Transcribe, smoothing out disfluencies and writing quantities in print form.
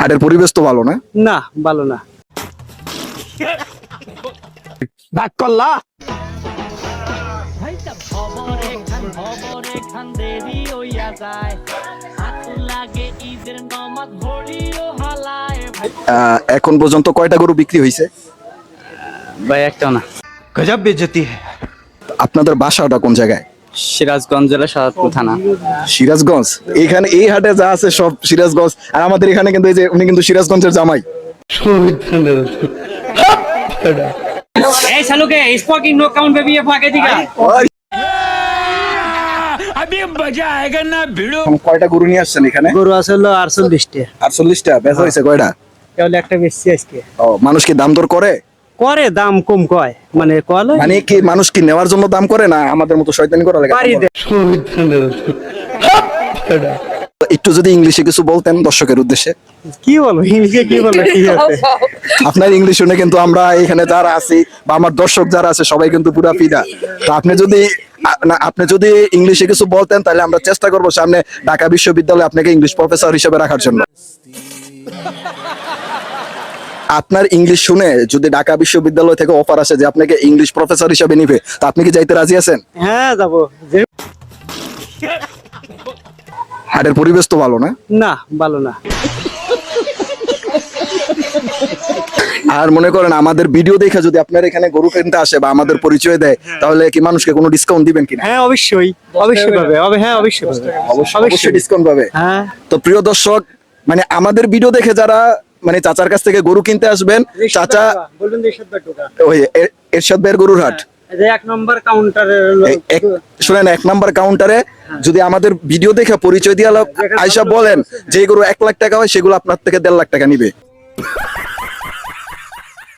হাটের পরিবেশ তো ভালো না? না ভালো না। ভাগ করলা এখন পর্যন্ত কয়টা গরু বিক্রি হয়েছে? ভাই একটা না। गजब बेइज्जती है। আপনাদের বাসাটা কোন জায়গায়? সিরাজগঞ্জ জেলা সাহাদপুর থানা। সিরাজগঞ্জ। এইখানে এই হাটে যা আছে সব সিরাজগঞ্জ, আর আমাদের এখানে কিন্তু এই যে উনি কিন্তু সিরাজগঞ্জের জামাই। এই শালুকে স্পোকিং নো কাউন্ট বেবি এ ফাকে দিগা। अभी मजा आएगा ना भिड़ो। কয়টা গরু নিয়ে আসছেন এখানে? গরু আছে হলো 48টা। 48টা বেচা হয়েছে কয়টা? কেবল একটা বেশি আজকে। ও, মানুষ কি দাম দর করে? করে দাম কম কয়, মানে কলে মানে কি মানুষ কি নেওয়ার জন্য দাম করে না আমাদের মতো শয়তানি করা লাগে? পারি দে। একটু যদি ইংলিশে কিছু বলতেন দর্শকের উদ্দেশ্যে। কি বলবো ইংলিশে, কি বলবো কি আছে? আপনার ইংলিশ শুনে কিন্তু আমরা এখানে যারা আছি বা আমার দর্শক যারা আছে সবাই কিন্তু পুরা ফিদা। তো আপনি যদি ইংলিশে কিছু বলতেন তাহলে আমরা চেষ্টা করবো সামনে ঢাকা বিশ্ববিদ্যালয়ে আপনাকে ইংলিশ প্রফেসর হিসেবে রাখার জন্য। আপনার ইংলিশ শুনে যদি ঢাকা বিশ্ববিদ্যালয় থেকে অফার আসে যে আপনাকে ইংলিশ প্রফেসর হিসেবে নিবে, তো আপনি কি যাইতে রাজি আছেন? হ্যাঁ যাবো। হাটের পরিবেশ তো ভালো না? না ভালো না। আর মনে করেন আমাদের ভিডিও দেখে যদি আপনার এখানে গরু কিনতে আসে বা আমাদের পরিচয় দেয়, তাহলে কি মানুষকে কোনো ডিসকাউন্ট দিবেন কিনা? হ্যাঁ অবশ্যই, অবশ্যই পাবে। হ্যাঁ অবশ্যই পাবে। অবশ্যই ডিসকাউন্ট পাবে। হ্যাঁ। তো প্রিয় দর্শক, মানে আমাদের ভিডিও দেখে যারা মানে চাচার কাছ থেকে গরু কিনতে আসবেন, চাচা বলবেন যে এরশাদ ভাই টোকা। ওই এরশাদ ভাইয়ের গরুর হাট। এই যে 1 নম্বর কাউন্টারে শুনেন, 1 নাম্বার কাউন্টারে যদি আমাদের ভিডিও দেখে পরিচয় দিয়ে আইসা বলেন যে গরু 1 লাখ টাকা হয়, সেগুলো আপনার থেকে 1.5 লাখ টাকা নিবে।